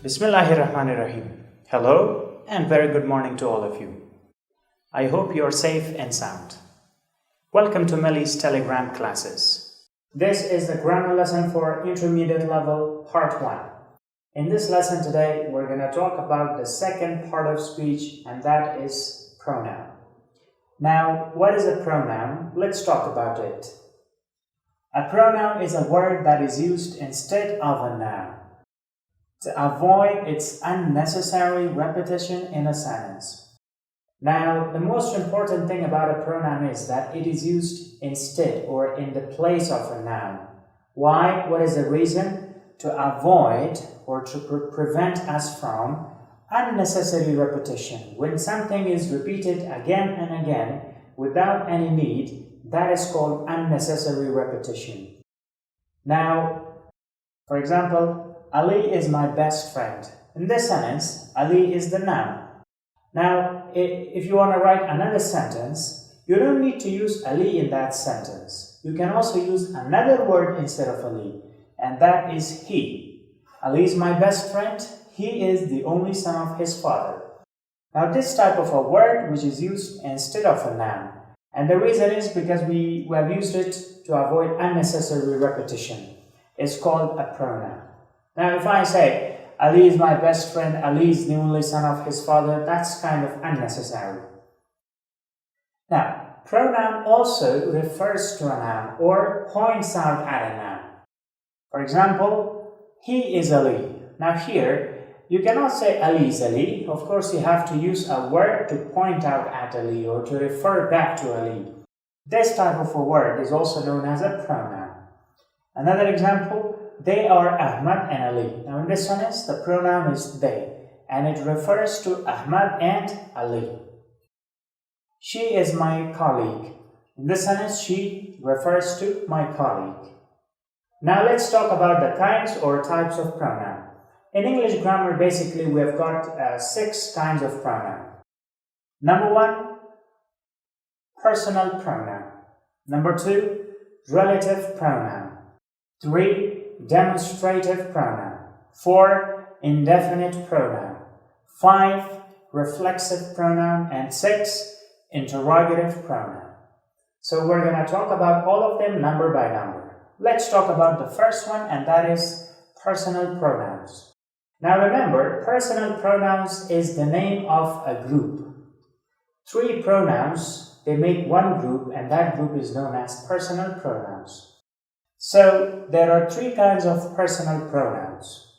Bismillahirrahmanirrahim. Hello and very good morning to all of you. I hope you are safe and sound. Welcome to Melly's Telegram classes. This is the grammar lesson for intermediate level part 1. In this lesson today, we're going to talk about the second part of speech, and that is pronoun. Now, what is a pronoun? Let's talk about it. A pronoun is a word that is used instead of a noun to avoid its unnecessary repetition in a sentence. Now, the most important thing about a pronoun is that it is used instead or in the place of a noun. Why? What is the reason? To avoid or to prevent us from unnecessary repetition. When something is repeated again and again without any need, that is called unnecessary repetition. Now, for example, Ali is my best friend. In this sentence, Ali is the noun. Now, if you want to write another sentence, you don't need to use Ali in that sentence. You can also use another word instead of Ali, and that is he. Ali is my best friend. He is the only son of his father. Now, this type of a word which is used instead of a noun, and the reason is because we have used it to avoid unnecessary repetition, is called a pronoun. Now, if I say, Ali is my best friend, Ali is the only son of his father, that's kind of unnecessary. Now, pronoun also refers to a noun or points out at a noun. For example, he is Ali. Now here, you cannot say Ali is Ali. Of course, you have to use a word to point out at Ali or to refer back to Ali. This type of a word is also known as a pronoun. Another example, they are Ahmad and Ali. Now in this sentence, the pronoun is they, and it refers to Ahmad and Ali. She is my colleague. In this sentence, she refers to my colleague. Now let's talk about the kinds or types of pronoun. In English grammar, basically, we have got 6 kinds of pronoun. Number 1, personal pronoun. Number 2, relative pronoun. 3, demonstrative pronoun. 4, indefinite pronoun. 5, reflexive pronoun. And 6, interrogative pronoun. So we're going to talk about all of them number by number. Let's talk about the first one, and that is personal pronouns. Now remember, personal pronouns is the name of a group. 3 pronouns, they make one group, and that group is known as personal pronouns. So, there are 3 kinds of personal pronouns.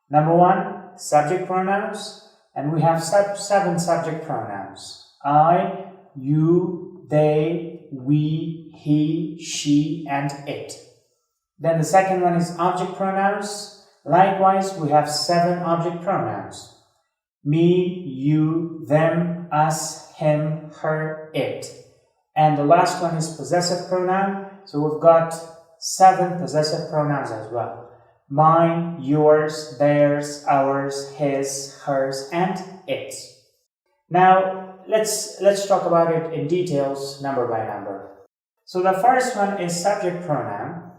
Number 1, subject pronouns, and we have 7 subject pronouns. I, you, they, we, he, she, and it. Then the second one is object pronouns. Likewise, we have 7 object pronouns. Me, you, them, us, him, her, it. And the last one is possessive pronoun. So we've got 7 possessive pronouns as well. Mine, yours, theirs, ours, his, hers, and its. Now, let's talk about it in details, number by number. So the first one is subject pronoun.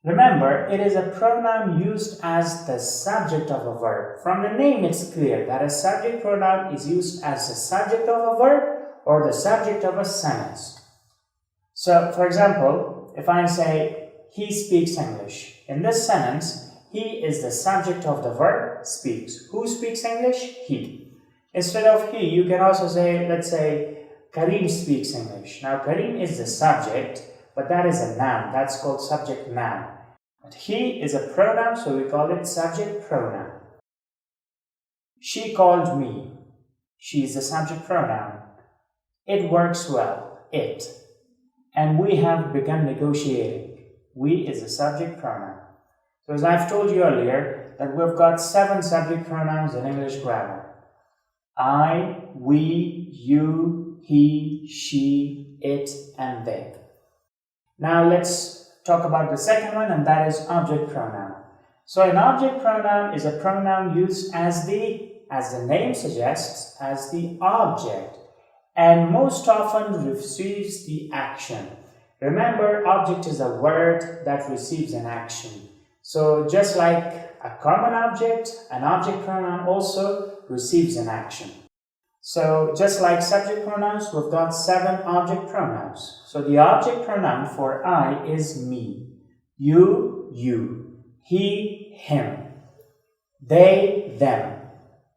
Remember, it is a pronoun used as the subject of a verb. From the name, it's clear that a subject pronoun is used as the subject of a verb or the subject of a sentence. So, for example, if I say, he speaks English. In this sentence, he is the subject of the verb speaks. Who speaks English? He. Instead of he, you can also say, let's say, Karim speaks English. Now, Karim is the subject, but that is a noun. That's called subject noun. But he is a pronoun, so we call it subject pronoun. She called me. She is the subject pronoun. It works well. It. And we have begun negotiating. We is a subject pronoun. So as I've told you earlier, that we've got 7 subject pronouns in English grammar. I, we, you, he, she, it, and they. Now let's talk about the second one, and that is object pronoun. So an object pronoun is a pronoun used as the name suggests, as the object, and most often receives the action. Remember, object is a word that receives an action. So just like a common object, an object pronoun also receives an action. So just like subject pronouns, we've got 7 object pronouns. So the object pronoun for I is me, you, he, him, they, them,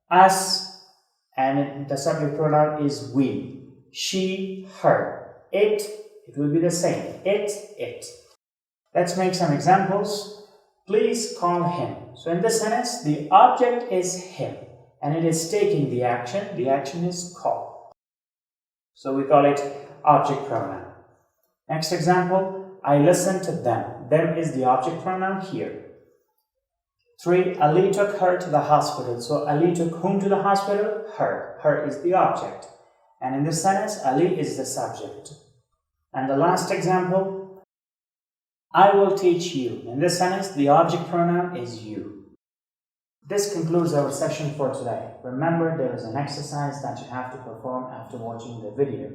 us, and the subject pronoun is we, she, her, it will be the same, it. Let's make some examples. Please call him. So in this sentence, the object is him and it is taking the action. The action is call. So we call it object pronoun. Next example, I listen to them. Them is the object pronoun here. 3. Ali took her to the hospital. So Ali took whom to the hospital? Her. Her is the object. And in this sentence, Ali is the subject. And the last example, I will teach you. In this sentence, the object pronoun is you. This concludes our session for today. Remember, there is an exercise that you have to perform after watching the video.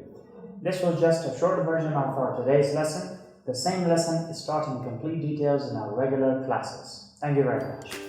This was just a short version of our today's lesson. The same lesson is taught in complete details in our regular classes. Thank you very much.